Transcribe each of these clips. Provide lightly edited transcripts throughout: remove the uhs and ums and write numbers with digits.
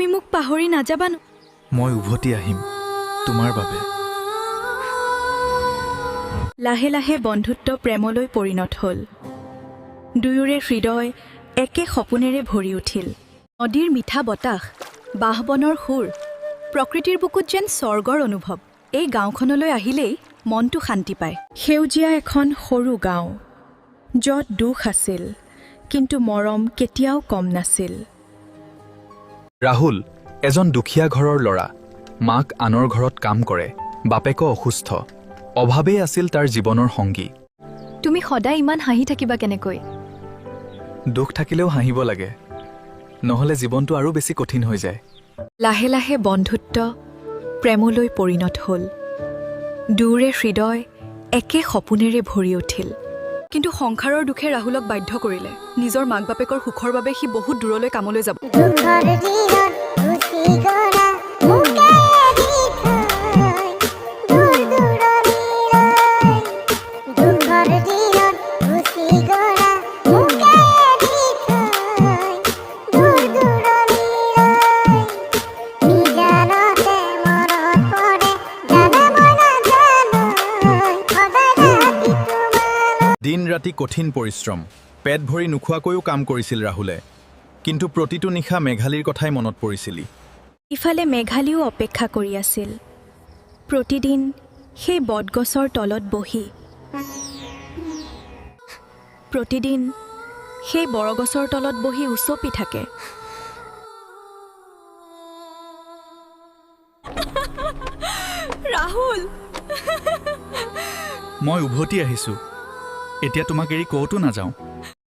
তুমি মোক পাহৰি নাযাবা ন? মই উভতি আহিম তোমাৰ বাবে। লাহে লাহে বন্ধুত্ব প্ৰেমলৈ পৰিণত হ'ল। দুয়োৰে হৃদয় একে সপোনেৰে ভৰি উঠিল। নদীৰ মিঠা বতাহ, বাঁহবনৰ সুৰ, প্ৰকৃতিৰ বুকুত যেন স্বৰ্গৰ অনুভৱ। এই গাঁওখনলৈ আহিলেই মনটো শান্তি পায়। সেউজীয়া এখন সৰু গাঁও, য'ত দুখ আছিল কিন্তু মৰম কেতিয়াও কম নাছিল। ৰাহুল এজন দুখীয়া ঘৰৰ ল'ৰা। মাক আনৰ ঘৰত কাম কৰে, বাপেকো অসুস্থ। অভাৱেই আছিল তাৰ জীৱনৰ সংগী। তুমি সদায় ইমান হাঁহি থাকিবা কেনেকৈ? দুখ থাকিলেও হাঁহিব লাগে, নহ'লে জীৱনটো আৰু বেছি কঠিন হৈ যায়। লাহে লাহে বন্ধুত্ব প্ৰেমলৈ পৰিণত হ'ল। দুয়োৰে হৃদয় একে সপোনেৰে ভৰি উঠিল। কিন্তু সংসাৰৰ দুখে ৰাহুলক বাধ্য কৰিলে। নিজৰ মাক বাপেকৰ সুখৰ বাবে সি বহুত দূৰলৈ কামলৈ যাব। দিন ৰাতি কঠিন পৰিশ্ৰম, পেট ভৰি নোখোৱাকৈও কাম কৰিছিল ৰাহুলে। কিন্তু প্ৰতিটো নিশা মেঘালীৰ কথাই মনত পৰিছিল। ইফালে মেঘালীও অপেক্ষা কৰি আছিল। প্ৰতিদিন সেই বটগছৰ তলত বহি, প্ৰতিদিন সেই বৰগছৰ তলত বহি উচপি থাকে। ৰাহুল, মই উভতি আহিছোঁ। এতিয়া তোমাক এৰি ক'তো নাযাওঁ।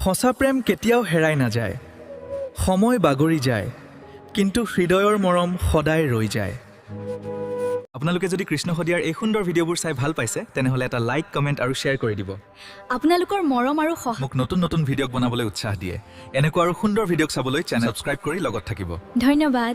সঁচা প্ৰেম কেতিয়াও হেৰাই নাযায়। সময় বাগৰি যায়, কিন্তু হৃদয়ৰ মৰম সদায় ৰৈ যায়। আপোনালোকে যদি কৃষ্ণ শদিয়াৰ এই সুন্দৰ ভিডিঅ'বোৰ চাই ভাল পাইছে, তেনেহ'লে এটা লাইক, কমেণ্ট আৰু শ্বেয়াৰ কৰি দিব। আপোনালোকৰ মৰম আৰু সহায় মোক নতুন নতুন ভিডিঅ' বনাবলৈ উৎসাহ দিয়ে। এনেকুৱা আৰু সুন্দৰ ভিডিঅ' চাবলৈ চেনেল ছাবস্ক্ৰাইব কৰি লগত থাকিব। ধন্যবাদ।